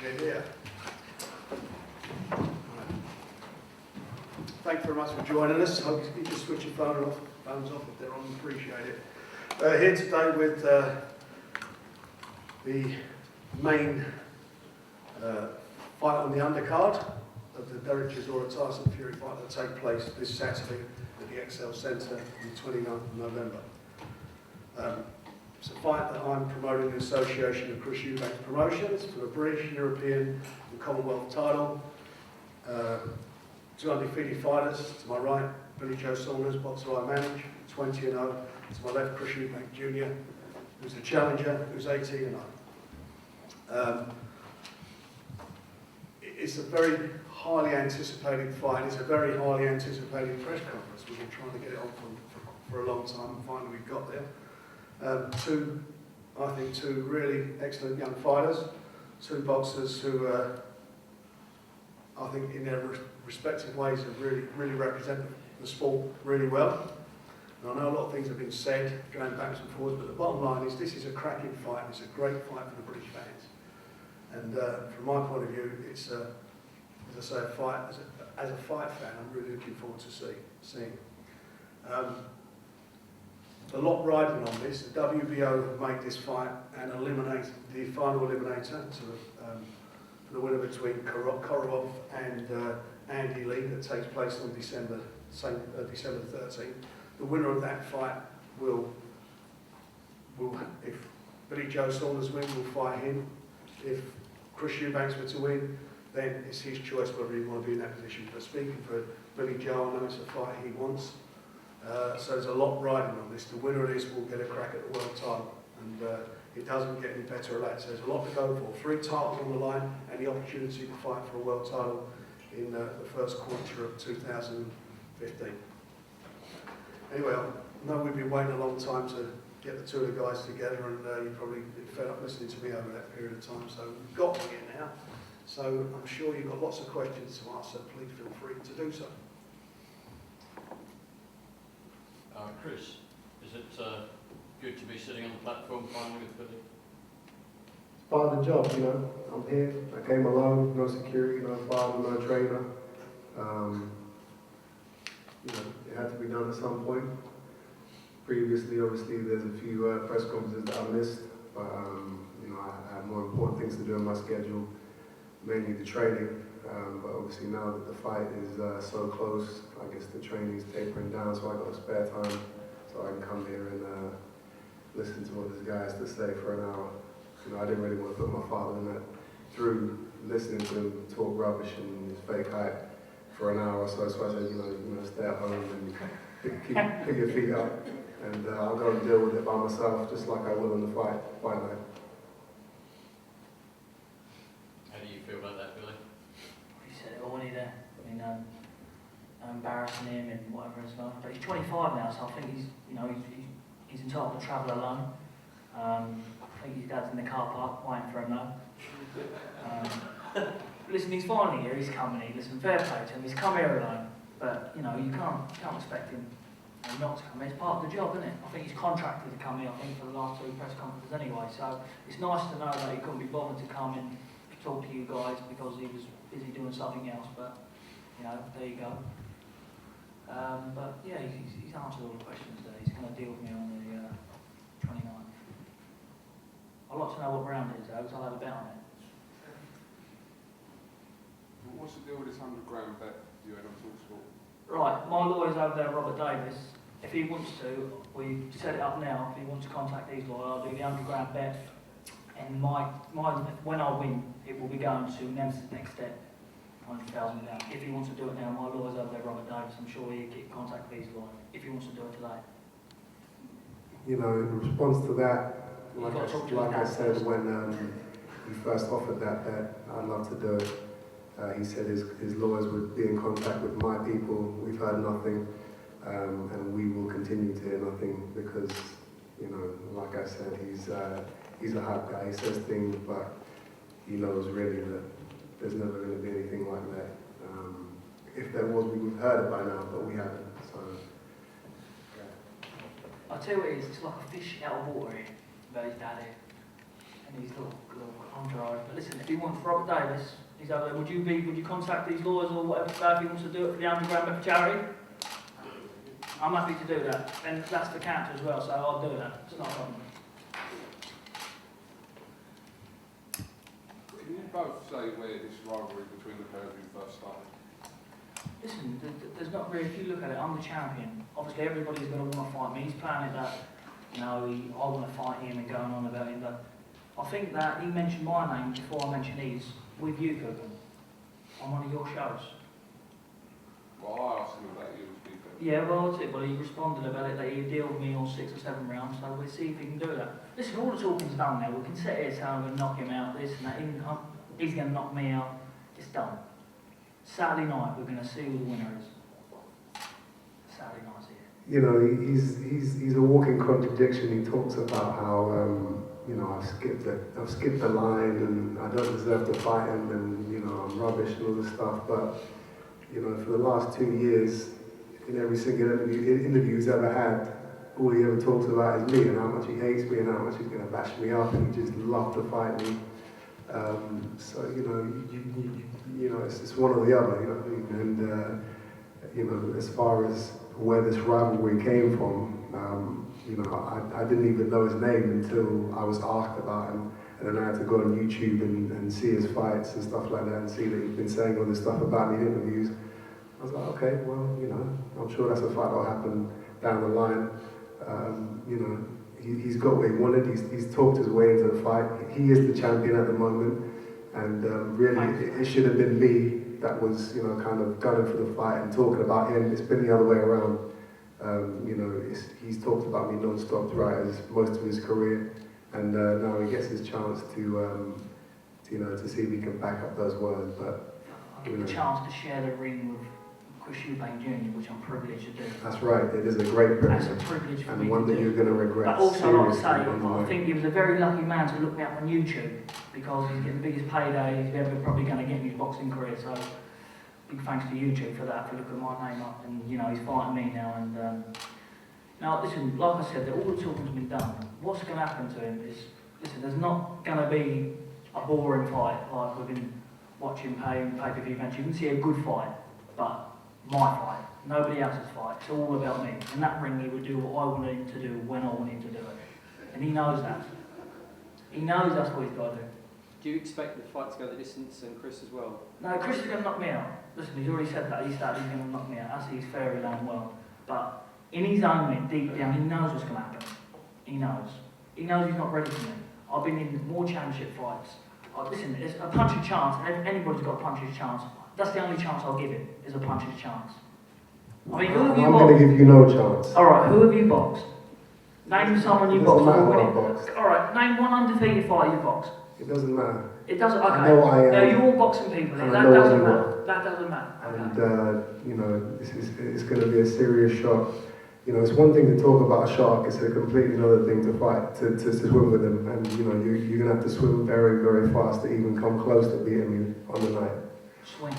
They're here. Thanks very much for joining us. Hope you can switch your phones off if they're on. Appreciate it. Here today with the main fight on the undercard of the Derek Chisora Tyson Fury fight that will take place this Saturday at the XL Centre on the 29th of November. It's a fight that I'm promoting in association with Chris Eubank Promotions for the British, European and Commonwealth title. Two undefeated fighters. To my right, Billy Joe Saunders, boxer I manage, 20-0. To my left, Chris Eubank Jr., who's a challenger, who's 18-0. It's a very highly anticipated fight. It's a very highly anticipated press conference. We've been trying to get it on for a long time, and finally we've got there. Two really excellent young fighters, two boxers who I think in their respective ways have really represented the sport really well. And I know a lot of things have been said, going backwards and forwards, but the bottom line is this is a cracking fight. It's a great fight for the British fans. And from my point of view, it's, as I say, a fight. As a fight fan, I'm really looking forward to seeing. A lot riding on this. The WBO have made this fight and eliminate the final eliminator to the winner between Korobov and Andy Lee that takes place on December 13th. The winner of that fight will, if Billy Joe Saunders wins, will fight him. If Chris Eubanks were to win, then it's his choice whether he wants to be in that position. But speaking for Billy Joe, I know it's a fight he wants. So there's a lot riding on this. The winner of this will get a crack at the world title, and it doesn't get any better at that. So there's a lot to go for. 3 titles on the line and the opportunity to fight for a world title in the first quarter of 2015. Anyway, I know we've been waiting a long time to get the two of the guys together, and you've probably been fed up listening to me over that period of time. So we've got them here now. So I'm sure you've got lots of questions to ask, so please feel free to do so. Chris, is it good to be sitting on the platform finally with Billy? It's part of the job, you know. I'm here. I came alone, no security, no father, no trainer. You know, it had to be done at some point. Previously, obviously, there's a few press conferences that I missed, but you know, I had more important things to do in my schedule, mainly the training. But obviously now that the fight is so close, I guess the training's tapering down, so I got spare time, so I can come here and listen to what this guy has to say for an hour. You know, I didn't really want to put my father in that through listening to him talk rubbish and his fake hype for an hour. So that's why I said, you know, stay at home and pick your feet up, and I'll go and deal with it by myself, just like I will in the fight night. How do you feel about that, Billy? He said it all there. I mean, embarrassing him and whatever as well. But he's 25 now, so I think he's entitled to travel alone. I think his dad's in the car park waiting for him now. Listen, he's finally here. He's coming here. Listen, fair play to him. He's come here alone, but you know you can't expect him not to come here. It's part of the job, isn't it? I think he's contracted to come here. I think for the last 2 press conferences anyway. So it's nice to know that he couldn't be bothered to come and talk to you guys because he was busy doing something else, but you know, there you go. But yeah, he's answered all the questions there. He's going to deal with me on the 29th. I'd like to know what round it is though, because I'll have a bet on it. What's the deal with this 100 grand bet you had on TalkSport? Right, my lawyer's over there, Robert Davis. If he wants to, we set it up now. If he wants to contact these lawyers, I'll do the 100 grand bet. And when I win, it will be going to Nem's next step, £100,000. If he wants to do it now, my lawyer's over there, Robert Davis. I'm sure he'll get in contact with his lawyer if he wants to do it today. You know, in response to that, like I said, when he first offered that bet, I'd love to do it. He said his lawyers would be in contact with my people. We've heard nothing, and we will continue to hear nothing because, you know, like I said, he's a hype guy. He says things, but he knows really that there's never going to be anything like that. If there was, we would have heard it by now, but we haven't. So, yeah. I'll tell you what it is. It's like a fish out of water here, but his daddy. And his little entourage try. But listen, if he wants Robert Davis, he's over there. Would you contact these lawyers or whatever if he wants to do it for the 100 grand bet for charity? I'm happy to do that. And that's the counter as well, so I'll do that. It's not a problem. Can you both say where this rivalry between the pair of you first started? Listen, there's not really, if you look at it, I'm the champion. Obviously everybody's going to want to fight me. He's planning that, you know, I want to fight him and going on about him, but I think that he mentioned my name before I mentioned his with you, Cooper, on one of your shows. Well, I asked him about you and speaker. Yeah, well, that's it. Well, he responded about it that he'd deal with me on 6 or 7 rounds, so we'll see if he can do that. Listen, all the talking's done now. We can sit here saying I'm going to knock him out, this and that. He's going to knock me out. It's done. Saturday night, we're going to see who the winner is. Saturday night's here. You know, he's a walking contradiction. He talks about how you know, I've skipped the line and I don't deserve to fight him and, you know, I'm rubbish and all this stuff. But, you know, for the last 2 years, in every single interview he's ever had, all he ever talks about is me and how much he hates me and how much he's going to bash me up and he just loves to fight me. So, you know, it's one or the other, you know what I mean? And, you know, as far as where this rivalry came from, you know, I didn't even know his name until I was asked about him, and then I had to go on YouTube and see his fights and stuff like that, and see that he'd been saying all this stuff about me in interviews. I was like, okay, well, you know, I'm sure that's a fight that'll happen down the line. You know, he's got what he wanted. He's talked his way into the fight. He is the champion at the moment, and really, it should have been me that was, you know, kind of gunning for the fight and talking about him. It's been the other way around. You know, he's talked about me non-stop throughout most of his career, and now he gets his chance to you know, to see if he can back up those words. But I'll get the chance to share the ring with Chris Eubank Jr., which I'm privileged to do. that's right. It is a great privilege, That's a privilege for me and one to that do. you're going to regret. But also, like I seriously say, on the I way. think he was a very lucky man to look me up on YouTube, because he's getting the biggest payday he's ever probably going to get in his boxing career. So big thanks to YouTube for that, for looking my name up, and you know, he's fighting me now. And now, listen, like I said, that all the talking's been done. What's going to happen to him is, listen, there's not going to be a boring fight like we've been watching pay-per-view events. You can see a good fight, but my fight, nobody else's fight. It's all about me. In that ring, he would do what I wanted him to do when I wanted him to do it, and he knows that. He knows that's what he's got to do. Do you expect the fight to go the distance and Chris as well? No, Chris is going to knock me out. Listen, he's already said that. He's going to knock me out. That's his fairyland world. But in his own mind, deep down, he knows what's going to happen. He knows. He knows he's not ready for me. I've been in more championship fights. Listen, it's a puncher's chance. Anybody's got a puncher's chance. That's the only chance I'll give him, is a puncher's chance. I mean, who have you I'm boxed? going to give you no chance. Alright, who have you boxed? Name someone you It boxed. doesn't matter who I boxed. Alright, name one undefeated fighter you boxed. It doesn't matter. It doesn't, okay. I know I am. No, you're all boxing people. And That I know doesn't you matter. are. That doesn't matter. Okay. And you know, it's going to be a serious shock. You know, it's one thing to talk about a shark, it's a completely another thing to fight, to swim with him. And you know, you're going to have to swim very, very fast to even come close to beating me on the night. Swing.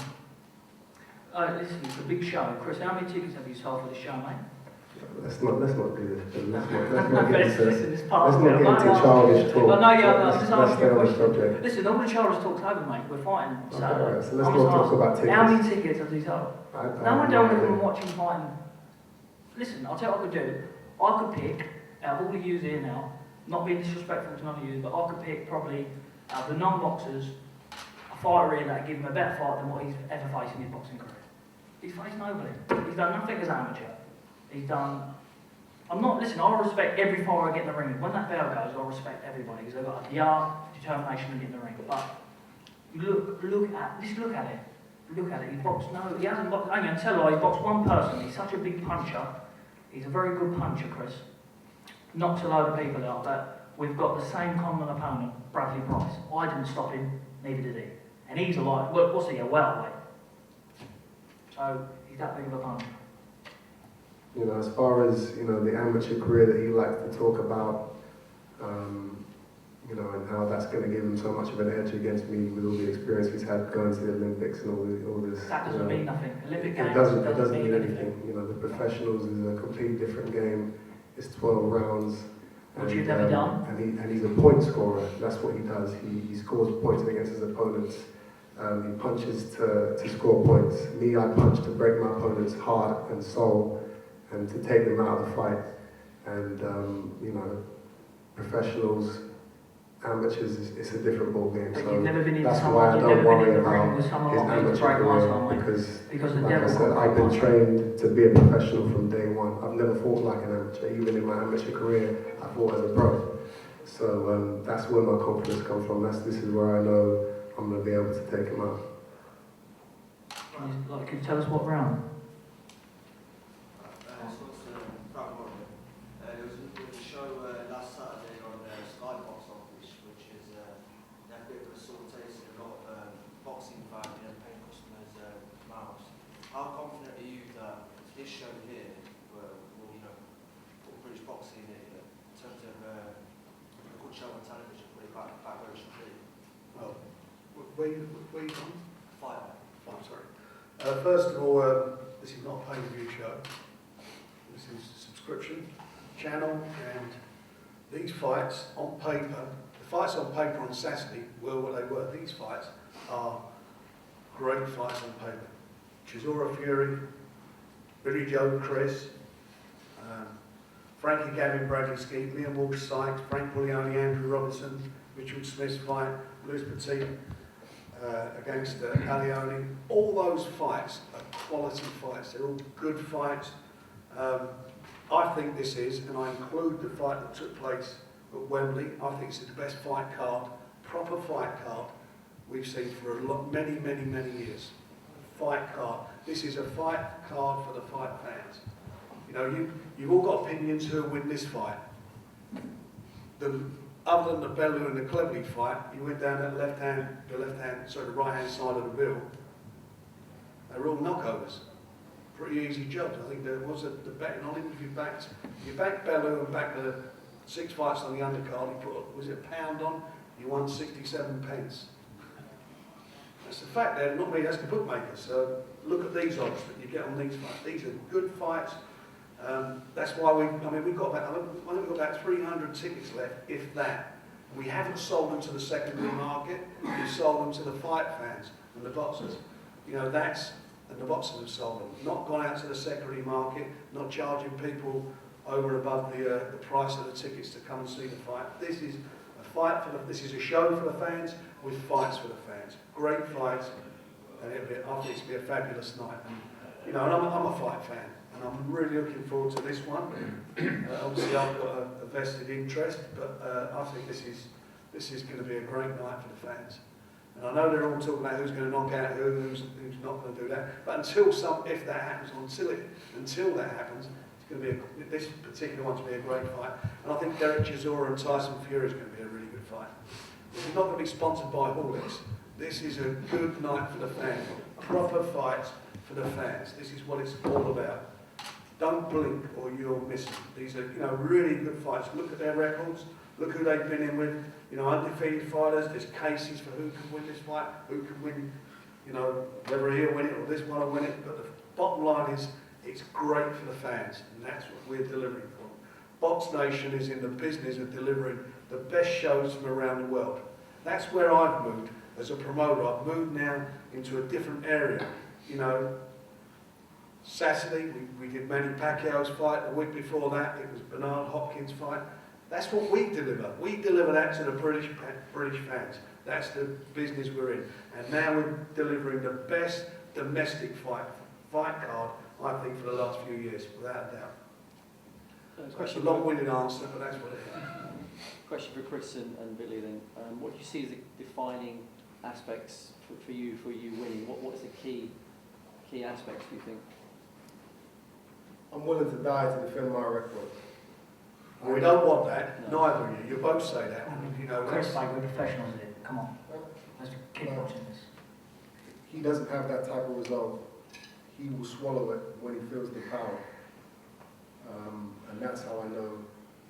Listen, it's a big show. Chris, how many tickets have you sold for the show, mate? Let's not do this. Let's not get into, Listen, it's part let's of not it. get into childish talk. I know you are. Let's Just let's ask stay you a on the question. subject. Listen, all the children's talk's over, mate. We're fighting Okay, Saturday. alright, so let's I'm not just talk asking, about tickets. how many tickets have you sold? I No one have don't idea. even watch him fighting. Listen, I'll tell you what I could do. I could pick, out of all the yous here now, not being disrespectful to none of you, but I could pick probably, out of the non-boxers, a fighter here that would give him a better fight than what he's ever faced in his boxing career. He's faced nobody. He's done nothing as amateur. He's done... Listen, I respect every fighter I get in the ring. When that bell goes, I respect everybody, because they've got the art, determination to get in the ring. But, look at it. Look at it. He boxed, no, he hasn't boxed, hang on, tell her, he boxed one person. He's such a big puncher. He's a very good puncher, Chris. Knocks a load of people out, but we've got the same common opponent, Bradley Price. I didn't stop him, neither did he. And he's a light, what's he, a welterweight? So, he's that big of a puncher. You know, as far as, you know, the amateur career that he likes to talk about, you know, and how that's going to give him so much of an edge against me with all the experience he's had going to the Olympics and all this. That doesn't mean nothing. Olympic Games It doesn't mean anything. You know, the professionals is a completely different game. It's 12 rounds, Which you've never done. And he's a point scorer. That's what he does. He scores points against his opponents. He punches to score points. Me, I punch to break my opponent's heart and soul and to take them out of the fight. And, you know, professionals, amateurs, it's a different ball game. But So you've never been in that's someone, why I you've don't never been in worry the ring about with someone his like me to amateur break my career soul, mate. because, The like I devil said, will I've break been my soul. trained to be a professional from day one. I've never fought like an amateur. Even in my amateur career, I fought as a pro. So that's where my confidence comes from. This is where I know I'm going to be able to take him out. Like, can you tell us what round? There was a show last Saturday on Sky Box Office, which is a bit of a sore taste in a lot of boxing fans and paying customers' mouths. How confident are you that this show here will you know, put British boxing in terms of a good show on television, put it back where it should be? Well, where you from? Fight. I'm sorry. First of all, this is not a pay-per-view show. This is a subscription channel, and these fights on paper, the fights on paper on Saturday were what they were. These fights are great fights on paper. Chisora Fury, Billy Joe Chris, Frankie Gavin, Bradley Skeet, Liam Walsh Sykes, Frank Puglioni, Andrew Robinson, Richard Smith's fight, Lewis Petit against Alioni. All those fights are quality fights. They're all good fights. I think this is, and I include the fight that took place at Wembley, I think it's the best fight card, proper fight card we've seen for many years. Fight card. This is a fight card for the fight fans. You know, you've all got opinions who will win this fight. Other than the Bellew and the Cleverly fight, you went down the right hand side of the bill. They were all knockovers. Pretty easy jobs. I think there was the betting on him. If you backed Bellew and backed the 6 fights on the undercard, you put, was it a £1 on? You won 67 pence. That's the fact there, not me, that's the bookmakers. So look at these odds that you get on these fights. These are good fights. That's why we've got about 300 tickets left, if that. We haven't sold them to the secondary market. We've sold them to the fight fans and the boxers. You know, and the boxers have sold them. Not gone out to the secondary market, not charging people over and above the price of the tickets to come and see the fight. This is this is a show for the fans with fights for the fans. Great fights, and I think it's going to be a fabulous night. And, you know, and I'm a fight fan, and I'm really looking forward to this one. Obviously, I've got a vested interest, but I think this is going to be a great night for the fans. And I know they're all talking about who's going to knock out who's not going to do that. But until that happens, it's going to be this particular one's going to be a great fight. And I think Derek Chisora and Tyson Fury is going to be a really good fight. This is not going to be sponsored by Horlicks. This is a good night for the fans. Proper fights for the fans. This is what it's all about. Don't blink or you'll miss them. These are, you know, really good fights. Look at their records. Look who they've been in with. You know, undefeated fighters. There's cases for who can win this fight, who can win, you know, whether he'll win it or this one will win it. But the bottom line is, it's great for the fans, and that's what we're delivering for them. Box Nation is in the business of delivering the best shows from around the world. That's where I've moved as a promoter. I've moved now into a different area. You know, Saturday we did Manny Pacquiao's fight. The week before that it was Bernard Hopkins' fight. That's what we deliver. We deliver that to the British fans. That's the business we're in. And now we're delivering the best domestic fight card, I think, for the last few years, without a doubt. That's a long-winded answer, but that's what it is. Question for Chris and Billy then. What do you see as the defining aspects for you winning? What is the key aspects, do you think? I'm willing to die to defend my record. Well, we don't want that, No. neither of you. You both say that. You know, Chris, like, we're professionals at it. Come on. Let's keep watching this. He doesn't have that type of resolve. He will swallow it when he feels the power. And that's how I know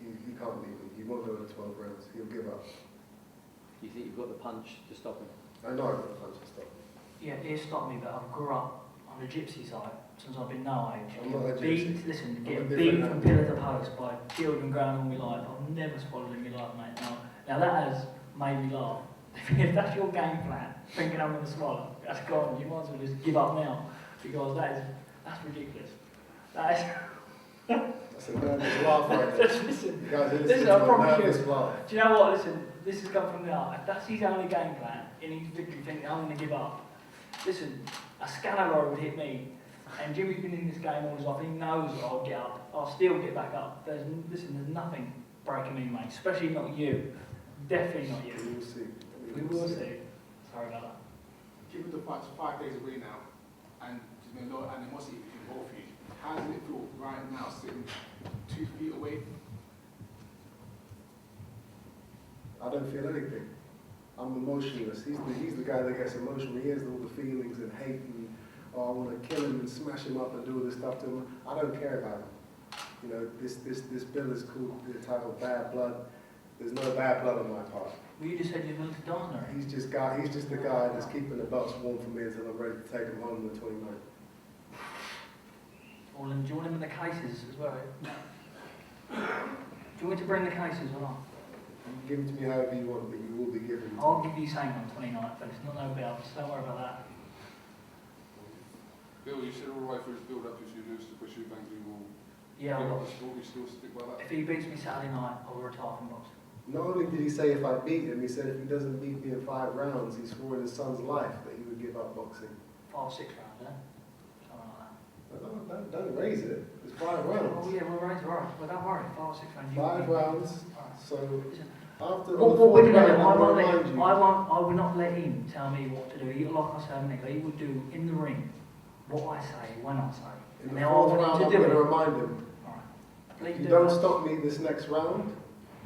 he can't beat me. He won't go to 12 rounds. He'll give up. Do you think you've got the punch to stop him? I know I've got the punch to stop him. Yeah, it stopped me, but I grew up on the gypsy side, since I've been no age. I'm not a Beat, gypsy. listen, I'm get a beat different from animal. pillar to post by children growing all my life. I've never swallowed in my life, mate. Now that has made me laugh. If that's your game plan, thinking I'm going to swallow, that's gone. You might as well just give up now, because that's ridiculous. That is. That's a nervous laugh right there. Listen, You guys are listening listen, to I a promise nervous you. laugh. Do you know what? Listen, this has come from the heart. If that's his only game plan, and he's literally thinking, I'm going to give up. Listen, a scanner roll would hit me, and Jimmy's been in this game all his life. He knows I'll get up. I'll still get back up. There's nothing breaking me, mate. Especially not you. Definitely not you. We will see. We will see. Sorry about that. Given the fight's 5 days away now, and there's been a lot of animosity between both of you, how does it feel right now sitting 2 feet away? I don't feel anything. I'm emotionless. He's the guy that gets emotional. He has all the feelings and hate and, oh, I want to kill him and smash him up and do all this stuff to him. I don't care about him. You know, this bill is called the title Bad Blood. There's no bad blood on my part. Well, you just said you're willing to die on there. He's just the guy that's keeping the belts warm for me until I'm ready to take him home on the 29th. Well, then, do you want him in the cases as well? Do you want me to bring the cases or not? You can give it to me however you want, but you will be given it. I'll give you same on 29th, but it's not no bells. Don't worry about that. Bill, you said all the way through this build-up, if you lose to push Eubank, you will Yeah, give I'll, up the sport, you still stick by that? if he beats me Saturday night, I'll retire from boxing. Not only did he say if I beat him, he said if he doesn't beat me in 5 rounds, he swore in his son's life that he would give up boxing. 5 or 6 rounds, eh? Something like that. Don't raise it. It's 5 Oh rounds. yeah, we'll raise it, right. Well, don't worry, 5 or 6 rounds. 5 rounds. Alright. So Listen, after what the we're 4th going to do, round, I'm going to remind you. I will not let him tell me what to do. He, like I said, Nick, he will do in the ring what I say, when I say. In the Now, I 4th want round, him I'm to do going to it. remind him. Please If you do don't that. stop me this next round,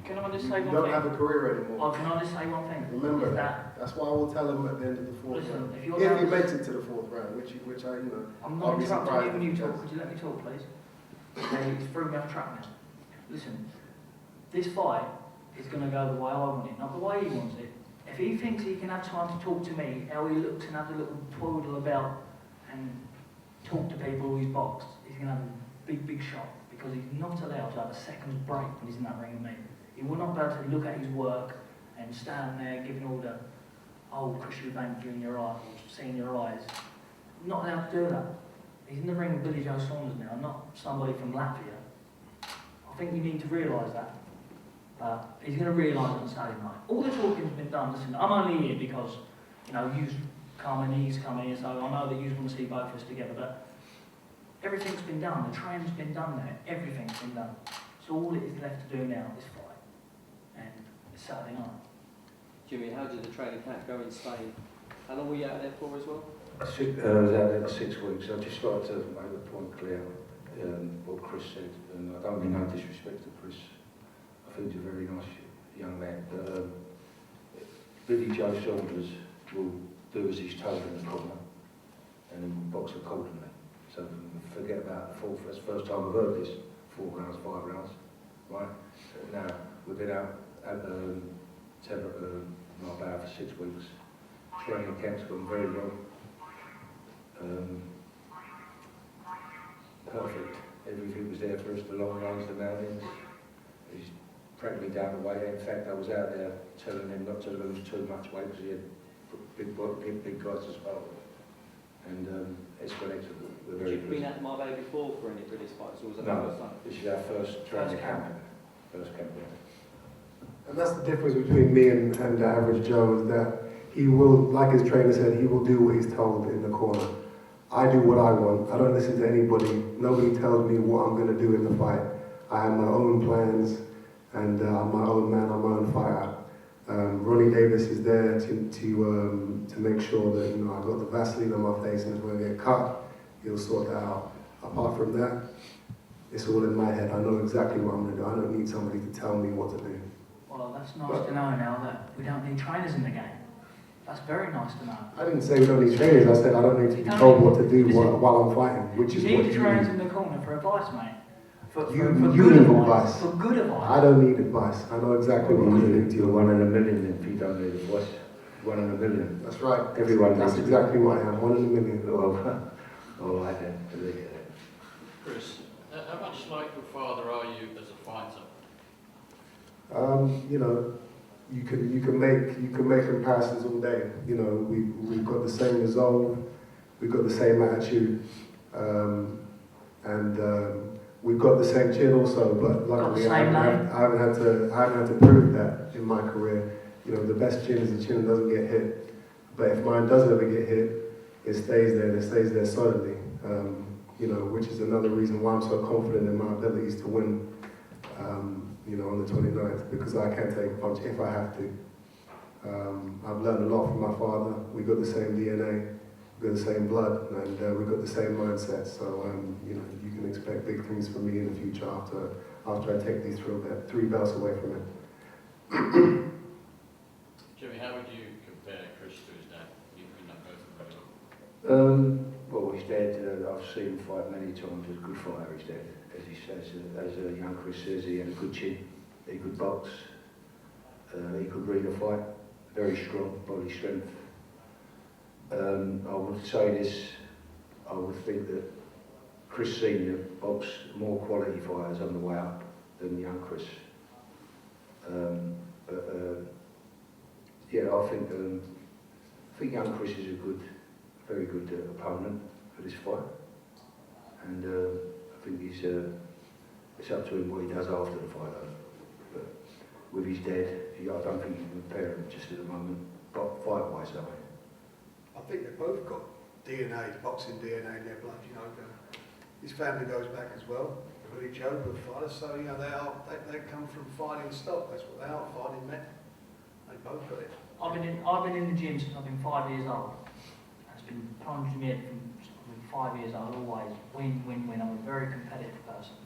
Can I just you say one don't thing? have a career anymore. Oh, can I just say one thing? Remember Is that. That's why I will tell him at the end of the 4th Listen, round. if you're If he nervous- makes it to the 4th round, which I, you know, I'm I'll not be interrupting surprised you when if you he talk. does. Could you let me talk, please? He's through me off track now. Listen, this fight is going to go the way I want it, not the way he wants it. If he thinks he can have time to talk to me, how he looks and have a little twaddle about and talk to people who he's boxed, he's going to have a big shock because he's not allowed to have a second's break when he's in that ring with me. He will not be able to look at his work and stand there giving all the, oh, Chris Eubank in your eyes, seeing your eyes. Not allowed to do that. He's in the ring with Billy Joe Saunders now, not somebody from Latvia. I think you need to realise that. He's going to realise it on Saturday night. All the talking's been done. Listen, I'm only here because, you know, you've come and he's come here, so I know that you want to see both of us together, but everything's been done. The training's been done there. Everything's been done. So all it is left to do now is fight. And it's Saturday night. Jimmy, how did the training camp go in Spain? How long were you out there for as well? I was out there for 6 weeks. I just started to make the point clear what Chris said, and I don't mean no disrespect to Chris. I think he's a very nice young man. But, Billy Joe Saunders will do as he's told in the corner, and he will box accordingly. So forget about the 4th. That's the first time I've heard this. 4 rounds, 5 rounds, right? Now we've been out at Marbella for 6 weeks. Training camp's gone very well. Perfect. Everything was there for us, the long runs, the mountains. He's dragged me down the way. In fact, I was out there telling him not to lose too much weight because he had big guys as well. And it's been excellent. We're Had very you been good. at Marbella before for any British fights, or was that the No, first time? this is our first training First camp. camp. First camp, yeah. And that's the difference between me and the average Joe is that he will, like his trainer said, he will do what he's told in the corner. I do what I want. I don't listen to anybody. Nobody tells me what I'm going to do in the fight. I have my own plans, and I'm my own man, I'm my own fighter. Ronnie Davis is there to make sure that, you know, I've got the Vaseline on my face and if I get cut, he'll sort that out. Apart from that, it's all in my head. I know exactly what I'm going to do. I don't need somebody to tell me what to do. Well, that's nice to know now that we don't need trainers in the game. That's very nice to know. I didn't say we don't need trainers. I said I don't need to be told what to do while I'm fighting, which is You what need you trainers need. in the corner for advice, mate. For You good need advice. advice. For good advice. I don't need advice. I know exactly what you need to You're do. 1 in a million if you don't need a voice. 1 in a million. That's right. Everyone That's needs exactly what I am. 1 in a million. Well, All right then, I'll leave it there. Chris, how much like your father are you as a fighter? You know, you can make comparisons all day. You know, we've got the same resolve, we've got the same attitude, and we've got the same chin also. But luckily, I haven't had to prove that in my career. You know, the best chin is the chin that doesn't get hit. But if mine does ever get hit, it stays there. And it stays there solidly. You know, which is another reason why I'm so confident in my abilities to win. You know, on the 29th, because I can take a punch if I have to. I've learned a lot from my father. We got the same DNA, we got the same blood, and we got the same mindset. So, you know, you can expect big things from me in the future after I take these three belts away from him. Jimmy, how would you compare Chris to his dad? You know both of them very well. Well, his dad, I've seen him fight many times. He was a good fighter, his dad. As he says, as young Chris says, he had a good chin, he could box, he could read a fight, very strong body strength. I would say this, I would think that Chris Senior boxed more quality fighters on the way up than young Chris. Yeah, I think young Chris is a very good opponent for this fight, and I think it's up to him what he does after the fight though. But with his dad, I don't think you can compare him just at the moment, but fight-wise though. I think they've both got DNA, boxing DNA in their blood, you know. His family goes back as well, Billy Joe, good fighters, so, you know, they come from fighting stock, that's what they are, fighting men. They both got it. I've been in the gym since I've been 5 years old. It's been plunged in me from I've been 5 years old, always win, win, win. I'm a very competitive person.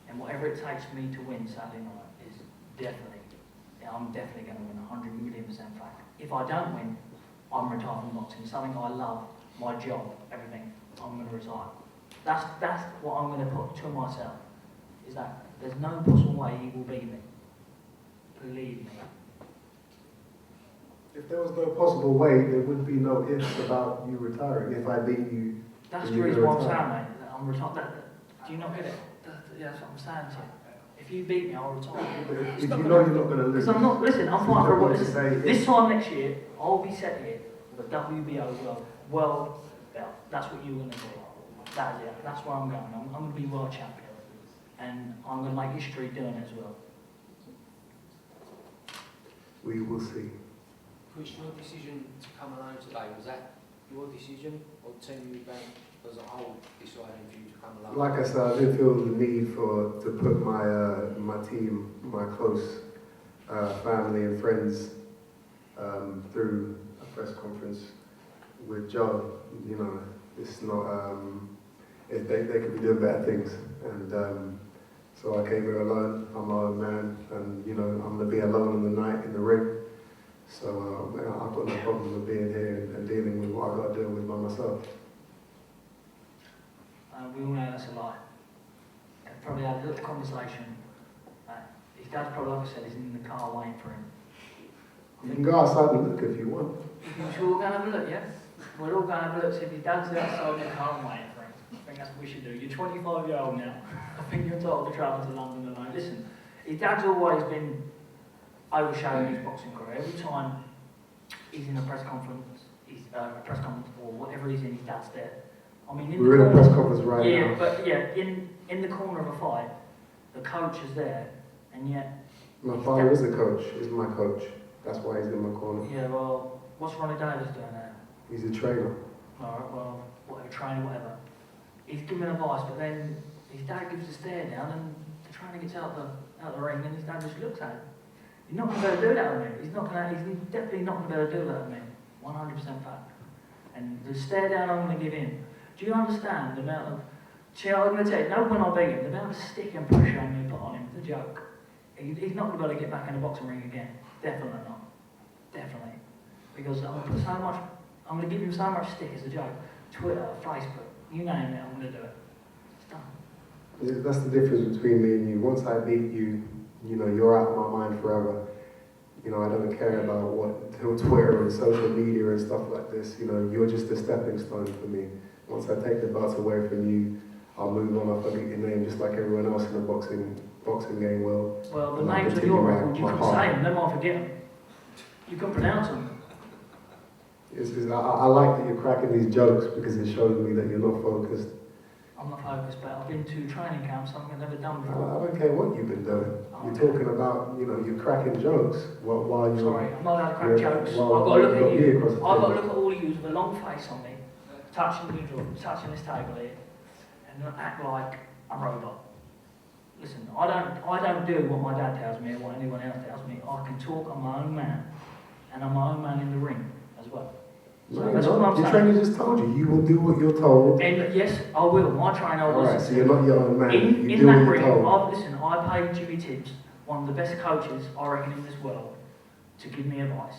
And whatever it takes for me to win Saturday night is definitely, I'm definitely going to win 100 million% fact. If I don't win, I'm retired from boxing. Something I love, my job, everything, I'm going to retire. That's what I'm going to put to myself, is that there's no possible way he will beat me. Believe me. If there was no possible way, there would be no ifs about you retiring. If I beat you, that's the reason why I'm saying, mate, that I'm retired. Do you not get it? That's what I'm saying to you. If you beat me, I'll retire. if you know you're not going to lose. Because I'm not, listen, I'm fighting for what say this time next year, I'll be set here with a WBO world belt. That's what you're going to do. That is it. That's where I'm going. I'm going to be world champion. And I'm going to make history doing it as well. We will see. Chris, your decision to come alone today, was that your decision, or Team Eubank as a whole deciding for you to come alone? Like I said, I didn't feel the need to put my team, my close family and friends through a press conference with Joe. You know, it's not. They could be doing better things, and so I came here alone. I'm my own man, and you know, I'm gonna be alone in the night in the ring. So I've got no problem with being here and dealing with what I've got to deal with by myself. We all know that's a lie. Probably had a little conversation. His dad's probably, like I said, he's in the car waiting for him. You can go outside and look if you want. We're all going to have a look, yeah? We're all going to have a look, see if his dad's outside in the car and waiting for him. I think that's what we should do. You're 25-year-old now. I think you're entitled to travel to London alone. Listen, his dad's always been overshadowing his boxing career. Every time he's in a press conference, or whatever he's in, his dad's there. I mean, we're in a press conference right now. Yeah, but yeah, in the corner of a fight, the coach is there, and yet. My father is a coach. He's my coach. That's why he's in my corner. Yeah, well, what's Ronnie Davis doing there? He's a trainer. Alright, well, whatever, trainer, whatever. He's giving advice, but then his dad gives a stare down, and the trainer gets out the ring, and his dad just looks at him. He's not going to be able to do that with me. He's definitely not going to be able to do that with me. 100% fact. And the stare down I'm going to give him. Do you understand the amount of... I'm going to tell you, no, when I beat him, the amount of stick and pressure I'm going to put on him, it's a joke. He's not going to be able to get back in the boxing ring again. Definitely not. Definitely. Because I'm going to give him so much stick as a joke. Twitter, Facebook, you name it, I'm going to do it. It's done. Yeah, that's the difference between me and you. Once I beat you, you know, you're out of my mind forever. You know, I don't care about what Twitter and social media and stuff like this. You know, you're just a stepping stone for me. Once I take the belt away from you, I'll move on. I'll forget your name just like everyone else in the boxing game will. Well, the And I'll names of continue your my- record, you my can path. say them, never mind forget them. You can pronounce them. I like that you're cracking these jokes because it shows me that you're not focused. I'm not focused, but I've been to training camps, something I've never done I before. don't care what you've been doing. You're talking about, you know, you're cracking jokes while you're... Sorry, I'm not allowed to crack Yeah, jokes. well, I've got to look you've got at me you. across I've the got to table. look at all of you with a long face on me, touching this table here, and not act like a robot. Listen, I don't do what my dad tells me or what anyone else tells me. I can talk, I'm my own man, and I'm my own man in the ring as well. So No, that's what I'm your saying. trainer just told you will do what you're told. And yes, I will. My trainer was. Alright, so you're not your own man. In You do what that you're ring, told. listen, I paid Jimmy Tibbs, one of the best coaches I reckon in this world, to give me advice.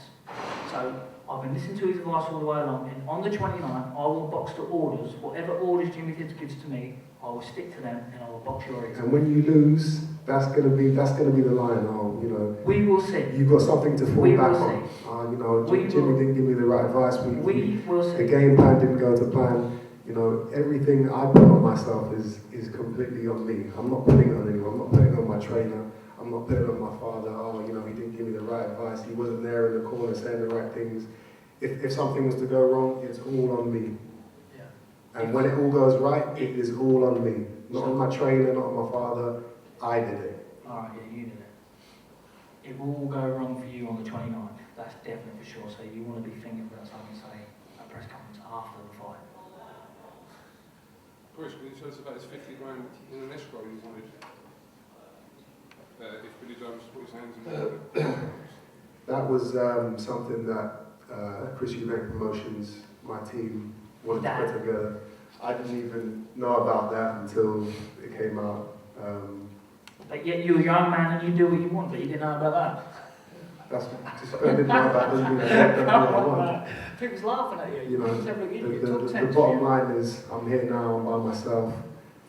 So I've been listening to his advice all the way along, and on the 29th, I will box to orders. Whatever orders Jimmy Tibbs gives to me, I will stick to them, and I will box your ears. And when you lose, that's gonna be the line. Oh, you know, We will see. you've got something to fall We back will on. You know, We Jimmy will- didn't give me the right advice. We will The see. game plan didn't go to plan. You know, everything I put on myself is completely on me. I'm not putting it on anyone. I'm not putting it on my trainer. I'm not putting it on my father. Oh, you know, he didn't give me the right advice. He wasn't there in the corner saying the right things. If something was to go wrong, it's all on me. Yeah. And when it all goes right, it is all on me. Not on my trainer, not on my father. I did it. Alright, yeah, you did it. It will all go wrong for you on the 29th. That's definitely for sure. So you want to be thinking about something, say, a press conference after the fight. Chris, can you tell us about this 50 grand in an escrow you wanted? If Billy Jones put his hands in it. That was something that Chris Eubank Promotions, my team, wanted to put together. I didn't even know about that until it came out. But yet you're a young man and you do what you want, but you didn't know about that. That's just I didn't know about doesn't mean I don't know what I want. People's laughing at you. You know, Said, "Look, you the talk sense." bottom line is I'm here now, I'm by myself,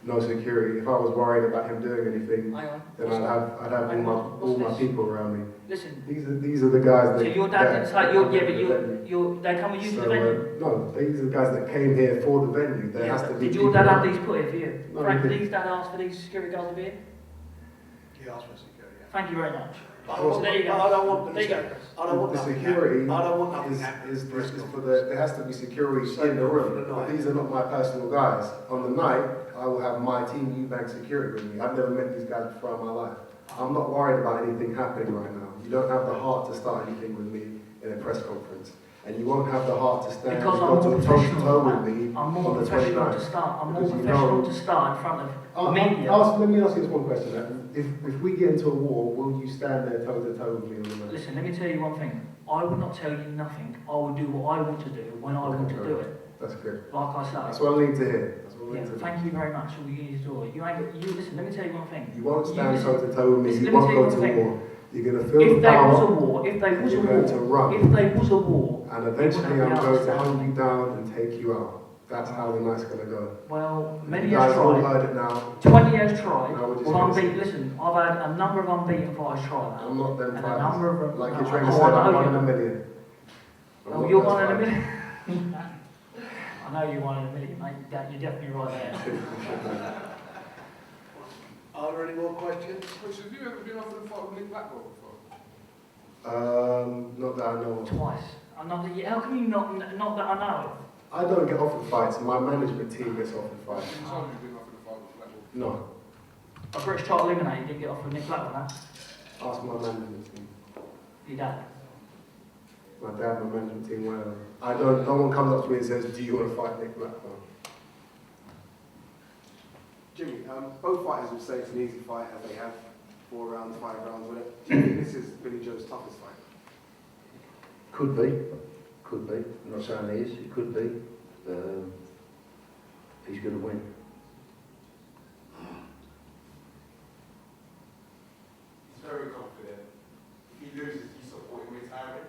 no security. If I was worried about him doing anything, Hang on. then I'd have all my people around me. Listen, These are the guys that. so your dad didn't say, they come with you to the venue? No, these are the guys that came here for the venue. There has to be. Did your dad have these put here for you? No, Frank, he did didn't. his dad ask for these security guards to be here? He asked for security. Thank you very much. I don't There you go. I don't want There you go. I don't want The nothing security happening. I don't want nothing is happening. for the, there has to be security So in the room. for the But night. these are not my personal guys. On the night, I will have my team Eubank security with me. I've never met these guys before in my life. I'm not worried about anything happening right now. You don't have the heart to start anything with me in a press conference. And you won't have the heart to stand Because and I'm go more toe to professional toe than with me I'm more on the professional 29th. to start. I'm more Because you professional know- to start in front of media. Let me ask you this one question. If we get into a war, will you stand there toe to toe with me on the night? Listen, let me tell you one thing. I will not tell you nothing. I will do what I want to do when I want to do it. That's good. Like I say. That's what I need to hear. That's what I Yeah, need to hear. thank you very much. All you need to do. Listen, let me tell you one thing. You won't stand listen- toe to toe with me. listen, You let me won't tell go you to one thing. war. You're going to feel If the there was a power, war, and you're going to run. if there was a war, And it eventually wouldn't I'm be going us to hunt standing. you down and take you out. That's how the night's going to go. Well, many You has guys all tried. heard it now. 20 has tried. No, we're just Well, gonna unbeaten. see. Listen, I've had a number of unbeaten fighters try that. I'm not them And a number fighters. of them. Like no, your trainer oh, said, I I'm know one in a you. million. I'm Oh, not you're those one in a fighters. million. I know you're one in a million, mate. You're definitely right there. Are there any more questions? Chris, have you ever been offered a fight with Nick Blackwell before? Not that I know of. Twice. How can you not that I know? I don't get offered fights. My management team gets offered How fights. many times have you been offered a fight with Blackwell? No. A British title eliminator didn't get offered Nick Blackwell, huh? Ask my management team. Your dad. My dad, my management team, whatever. No one comes up to me and says, do you want to fight Nick Blackwell? Jimmy, both fighters will say it's an easy fight as they have 4 rounds, 5 rounds with it. Do you think this is Billy Joe's toughest fight? Could be. Could be. I'm not saying he is. It could be. He's going to win. He's very confident. If he loses, you support him retiring?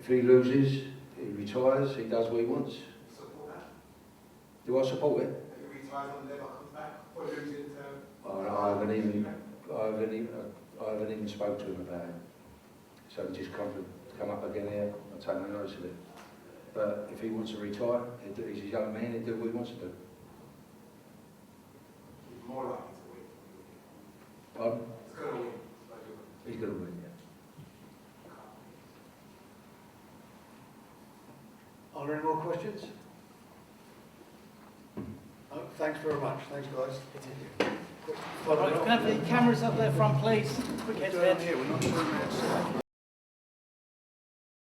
If he loses, he retires, he does what he wants. Support that? Do I support it? If he retires and never comes back or losing to... I haven't even spoke to him about it. So he just come up again here and take no notice of it. But if he wants to retire, he's a young man, he'll do what he wants to do. He's more likely to win. Pardon? He's going to win. He's going to win, yeah. Are there any more questions? No, thanks very much. Thanks, guys. Right, can I have the cameras up there front, please? Quick head to head. We're not doing that.